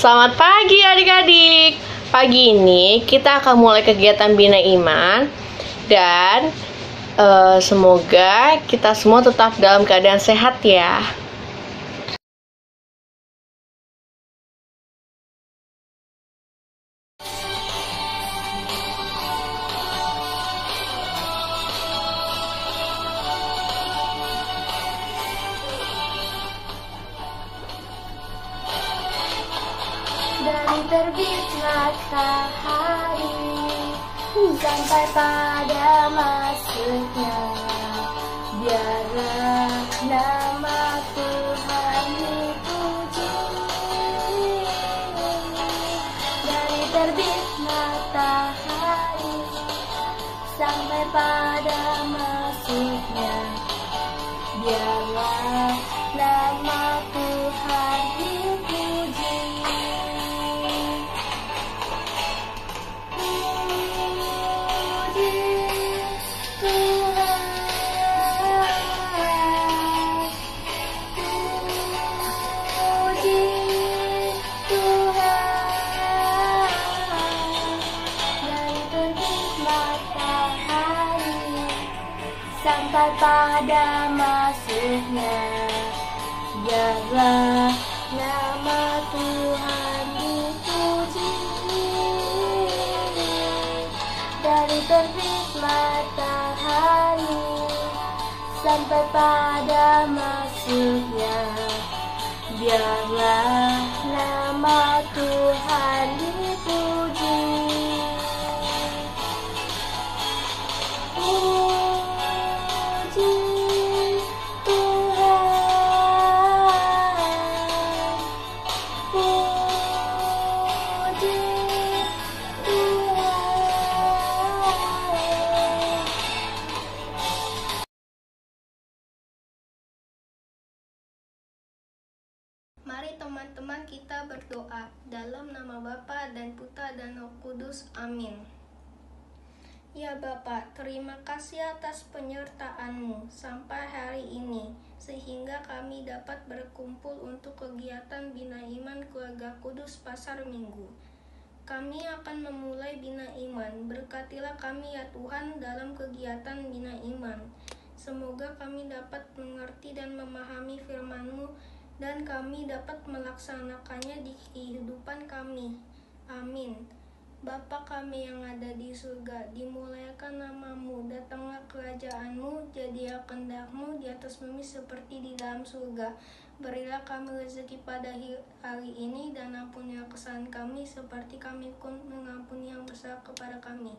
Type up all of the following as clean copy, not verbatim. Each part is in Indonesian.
Selamat pagi adik-adik. Pagi ini kita akan mulai kegiatan Bina Iman. Dan semoga kita semua tetap dalam keadaan sehat ya. Dari terbit matahari sampai pada masuknya, biarlah nama Tuhan dipuji. Dari terbit matahari sampai pada masuknya, biarlah nama Tuhan dipuji. Sampai pada masuknya, biarlah nama Tuhan dipuji. Dari terbit matahari sampai pada masuknya, biarlah nama Tuhan dipuji. Mari teman-teman kita berdoa dalam nama Bapa dan Putra dan Roh Kudus. Amin. Ya Bapa, terima kasih atas penyertaan-Mu sampai hari ini, sehingga kami dapat berkumpul untuk kegiatan Bina Iman Keluarga Kudus Pasar Minggu. Kami akan memulai Bina Iman. Berkatilah kami ya Tuhan dalam kegiatan Bina Iman. Semoga kami dapat mengerti dan memahami firman-Mu, dan kami dapat melaksanakannya di kehidupan kami. Amin. Bapa kami yang ada di surga, dimulaikan nama-Mu, datanglah kerajaan-Mu, jadilah kehendak-Mu di atas bumi seperti di dalam surga. Berilah kami rezeki pada hari ini, dan ampunilah kesalahan kami seperti kami pun mengampuni yang bersalah kepada kami.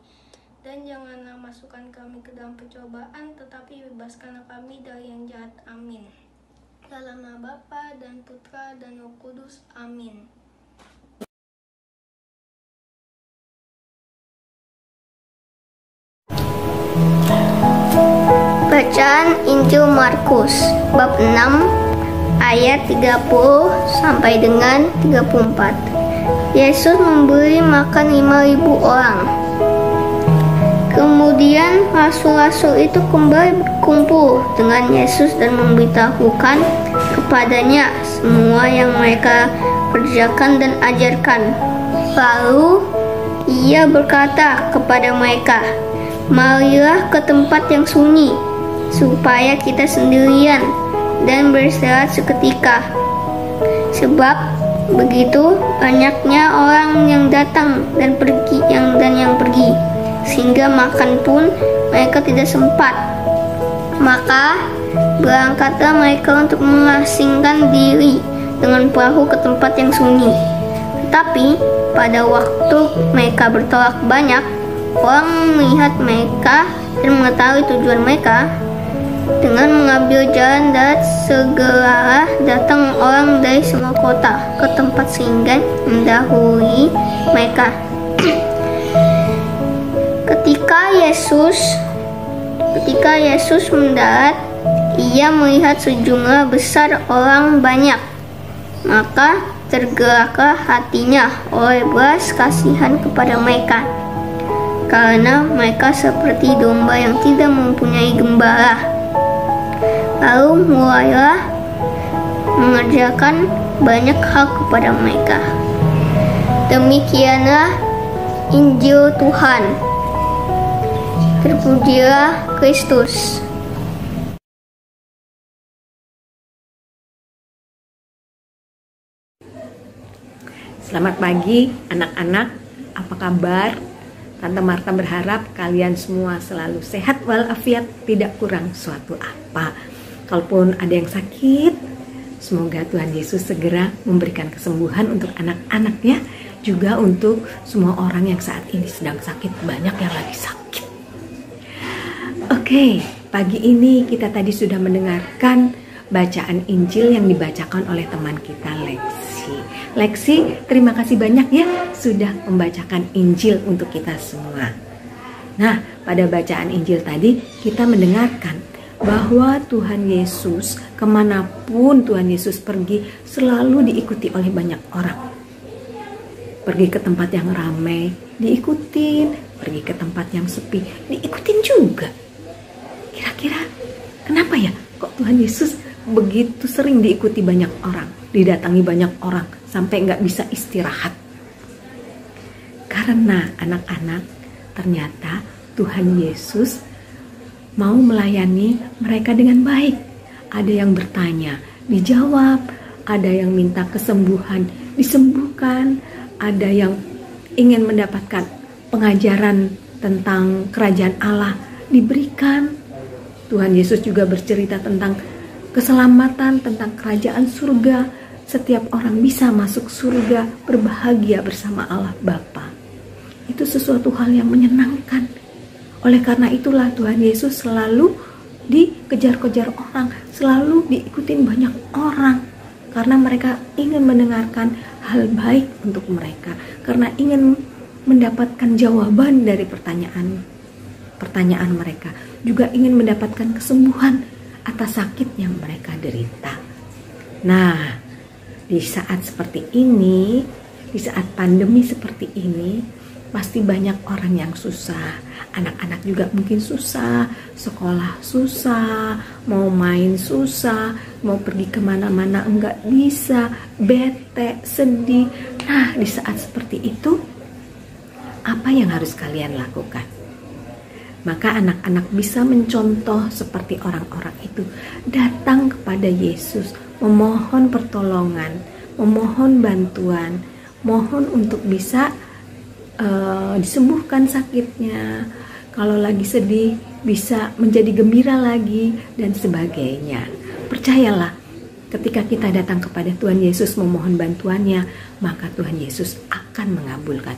Dan janganlah masukkan kami ke dalam pencobaan, tetapi bebaskanlah kami dari yang jahat. Amin. Dalam nama Bapa dan Putra dan Roh Kudus. Amin. Bacaan Injil Markus bab 6 ayat 30 sampai dengan 34. Yesus memberi makan 5.000 orang. Kemudian rasul-rasul itu kembali berkumpul dengan Yesus dan memberitahukan kepadanya semua yang mereka kerjakan dan ajarkan. Lalu ia berkata kepada mereka, "Marilah ke tempat yang sunyi, supaya kita sendirian dan beristirahat seketika. Sebab begitu banyaknya orang yang datang dan yang pergi, sehingga makan pun mereka tidak sempat." Maka berangkatlah mereka untuk mengasingkan diri dengan perahu ke tempat yang sunyi. Tetapi pada waktu mereka bertolak banyak, orang melihat mereka dan mengetahui tujuan mereka. Dengan mengambil jalan darat, segeralah datang orang dari semua kota ke tempat singgah mendahului mereka. Ketika Yesus mendarat, ia melihat sejumlah besar orang banyak. Maka tergeraklah hatinya oleh belas kasihan kepada mereka, karena mereka seperti domba yang tidak mempunyai gembala. Lalu mulailah mengerjakan banyak hal kepada mereka. Demikianlah Injil Tuhan. Terpujilah Kristus. Selamat pagi anak-anak, apa kabar? Tante Marta berharap kalian semua selalu sehat walafiat, tidak kurang suatu apa. Kalaupun ada yang sakit, semoga Tuhan Yesus segera memberikan kesembuhan untuk anak-anaknya, juga untuk semua orang yang saat ini sedang sakit, banyak yang lagi sakit. Oke, pagi ini kita tadi sudah mendengarkan bacaan Injil yang dibacakan oleh teman kita Lexi, terima kasih banyak ya sudah membacakan Injil untuk kita semua. Nah, pada bacaan Injil tadi kita mendengarkan bahwa Tuhan Yesus, kemanapun Tuhan Yesus pergi, selalu diikuti oleh banyak orang. Pergi ke tempat yang ramai, diikutin. Pergi ke tempat yang sepi, diikutin juga. Kira-kira kenapa ya kok Tuhan Yesus begitu sering diikuti banyak orang, didatangi banyak orang, sampai nggak bisa istirahat? Karena anak-anak, ternyata Tuhan Yesus mau melayani mereka dengan baik. Ada yang bertanya, dijawab. Ada yang minta kesembuhan, disembuhkan. Ada yang ingin mendapatkan pengajaran tentang kerajaan Allah, diberikan. Tuhan Yesus juga bercerita tentang keselamatan, tentang kerajaan surga. Setiap orang bisa masuk surga, berbahagia bersama Allah Bapa. Itu sesuatu hal yang menyenangkan. Oleh karena itulah Tuhan Yesus selalu dikejar-kejar orang, selalu diikutin banyak orang. Karena mereka ingin mendengarkan hal baik untuk mereka. Karena ingin mendapatkan jawaban dari pertanyaan mereka. Juga ingin mendapatkan kesembuhan atas sakit yang mereka derita. Nah, di saat seperti ini, di saat pandemi seperti ini, pasti banyak orang yang susah. Anak-anak juga mungkin susah, sekolah susah, mau main susah, mau pergi kemana-mana enggak bisa, bete, sedih. Nah, di saat seperti itu, apa yang harus kalian lakukan? Maka anak-anak bisa mencontoh seperti orang-orang itu, datang kepada Yesus, memohon pertolongan, memohon bantuan, mohon untuk bisa disembuhkan sakitnya. Kalau lagi sedih, bisa menjadi gembira lagi, dan sebagainya. Percayalah, ketika kita datang kepada Tuhan Yesus memohon bantuannya, maka Tuhan Yesus akan mengabulkan.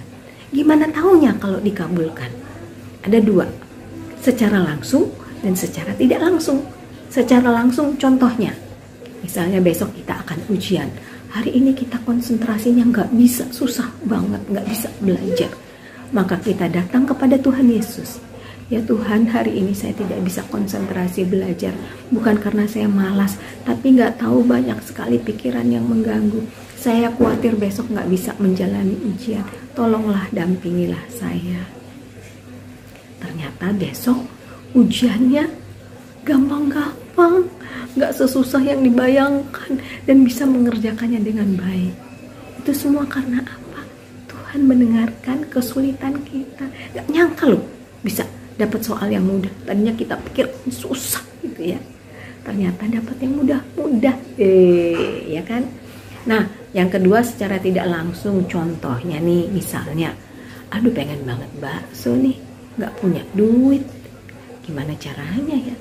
Gimana taunya kalau dikabulkan? Ada dua, secara langsung dan secara tidak langsung. Secara langsung contohnya, misalnya besok kita akan ujian. Hari ini kita konsentrasinya nggak bisa, susah banget, nggak bisa belajar. Maka kita datang kepada Tuhan Yesus. Ya Tuhan, hari ini saya tidak bisa konsentrasi belajar. Bukan karena saya malas, tapi nggak tahu banyak sekali pikiran yang mengganggu. Saya khawatir besok nggak bisa menjalani ujian. Tolonglah dampingilah saya. Ternyata besok ujiannya gampang-gampang, gak sesusah yang dibayangkan, dan bisa mengerjakannya dengan baik. Itu semua karena apa? Tuhan mendengarkan kesulitan kita. Gak nyangka loh bisa dapat soal yang mudah. Tadinya kita pikir susah gitu ya, ternyata dapat yang mudah-mudah. Ya kan? Nah, yang kedua secara tidak langsung, contohnya nih, misalnya, aduh pengen banget bakso nih, gak punya duit, gimana caranya ya?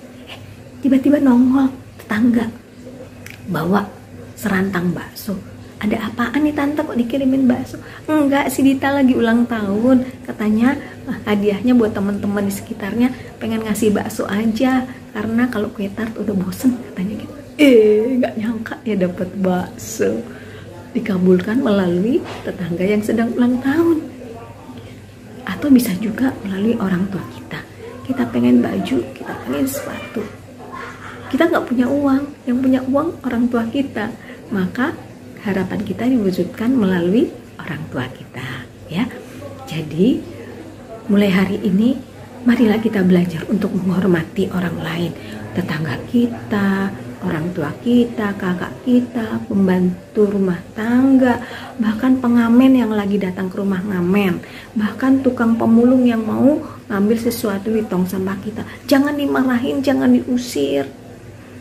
Tiba-tiba nongol tetangga bawa serantang bakso. Ada apaan nih tante kok dikirimin bakso? Enggak, si Dita lagi ulang tahun, katanya hadiahnya buat teman-teman di sekitarnya, pengen ngasih bakso aja karena kalau kue tart udah bosen, katanya gitu. Gak nyangka ya dapat bakso. Dikabulkan melalui tetangga yang sedang ulang tahun. Atau bisa juga melalui orang tua kita. Kita pengen baju, kita pengen sepatu, kita nggak punya uang, yang punya uang orang tua kita. Maka harapan kita diwujudkan melalui orang tua kita, ya. Jadi mulai hari ini marilah kita belajar untuk menghormati orang lain, tetangga kita, orang tua kita, kakak kita, pembantu rumah tangga, bahkan pengamen yang lagi datang ke rumah ngamen, bahkan tukang pemulung yang mau ngambil sesuatu di tong sampah kita. Jangan dimarahin, jangan diusir.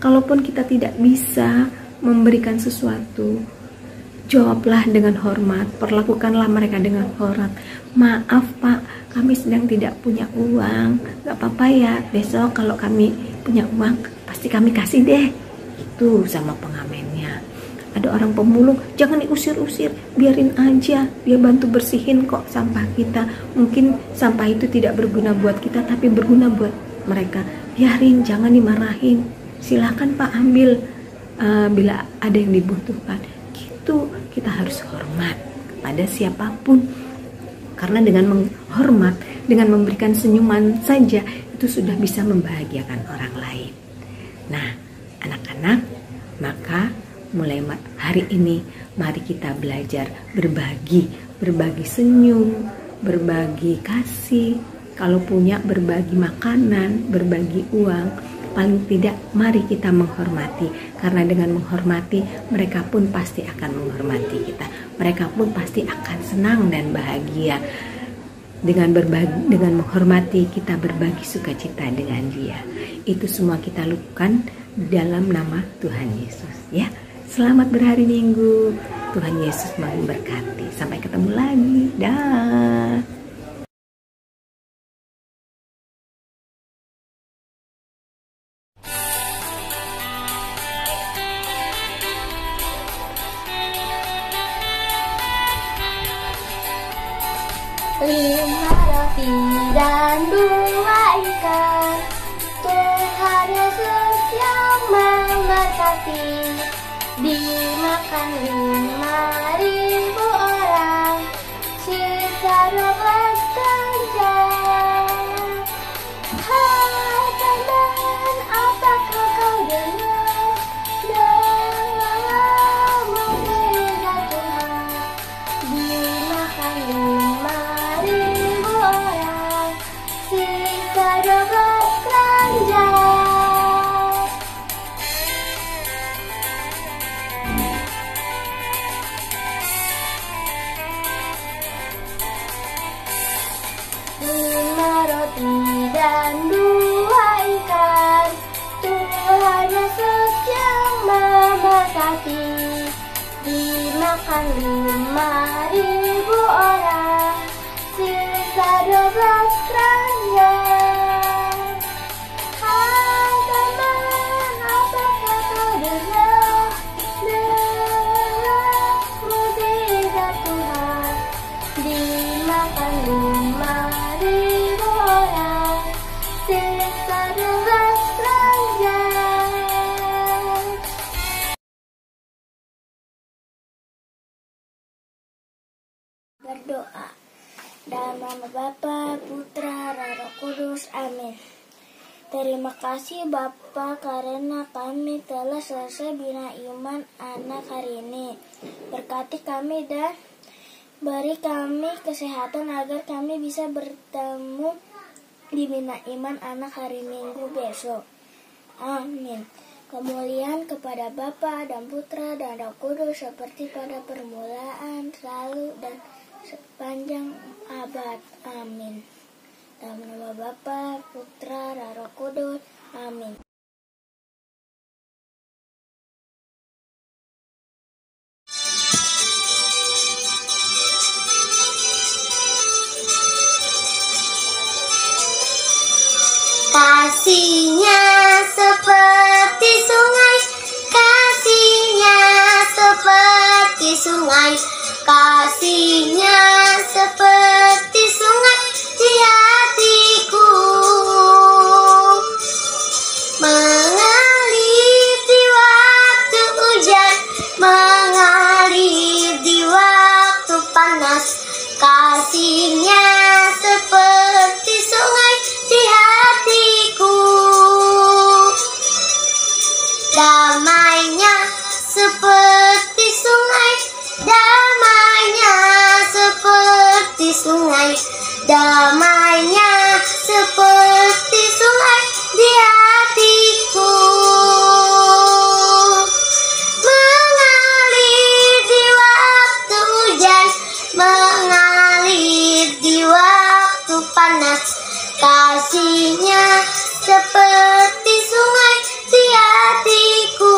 Kalaupun kita tidak bisa memberikan sesuatu, jawablah dengan hormat, perlakukanlah mereka dengan hormat. Maaf Pak, kami sedang tidak punya uang. Gak apa-apa ya, besok kalau kami punya uang pasti kami kasih deh. Itu sama pengamennya. Ada orang pemulung, jangan diusir-usir, biarin aja, dia bantu bersihin kok sampah kita. Mungkin sampah itu tidak berguna buat kita, tapi berguna buat mereka. Biarin, jangan dimarahin. Silakan Pak ambil bila ada yang dibutuhkan. Gitu, kita harus hormat pada siapapun. Karena dengan menghormat, dengan memberikan senyuman saja, itu sudah bisa membahagiakan orang lain. Nah, anak-anak, maka mulai hari ini mari kita belajar berbagi senyum, berbagi kasih, kalau punya berbagi makanan, berbagi uang. Paling tidak mari kita menghormati, karena dengan menghormati mereka pun pasti akan menghormati kita. Mereka pun pasti akan senang dan bahagia. Dengan menghormati kita berbagi sukacita dengan dia. Itu semua kita lakukan dalam nama Tuhan Yesus ya. Selamat berhari Minggu. Tuhan Yesus memberkati. Sampai ketemu lagi. Dah. Lima roti dan dua ikan, Tuhan Yesus yang memberkati. Dimakan 5.000 orang, sisa 12 keranjang. Hai teman, apakah kau dengar? Dengarlah mukjizat Tuhan. Dimakan 5.000 orang, sisa 12 keranjang. Dan 2 ikan, Tuhan Yesus yang memberkati. Dimakan 5.000 orang, sisa 12 keranjang. Hai teman, apakah kau dengar? Dengar mukjizat Tuhan. Dimakan 5.000 orang, sisa 12 keranjang. Berdoa. Dalam nama Bapa, Putra, dan Roh Kudus. Amin. Terima kasih Bapa karena kami telah selesai bina iman anak hari ini. Berkati kami dan beri kami kesehatan agar kami bisa bertemu di bina iman anak hari Minggu besok. Amin. Kemuliaan kepada Bapa dan Putra dan Roh Kudus seperti pada permulaan, selalu dan sepanjang abad. Amin. Dalam nama Bapa, Putra, dan Roh Kudus. Amin. Kasihnya seperti sungai, kasihnya seperti sungai, kasihnya seperti sungai di hatiku, mengalir di waktu hujan, mengalir di waktu panas. Kasihnya seperti sungai di hatiku, damainya seperti sungai, damainya seperti sungai, damainya seperti sungai di hatiku. seperti sungai di hatiku.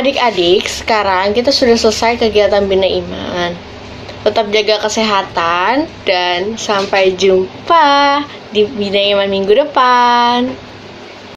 Adik-adik, sekarang kita sudah selesai kegiatan Bina Iman. Tetap jaga kesehatan dan sampai jumpa di Bina Iman minggu depan.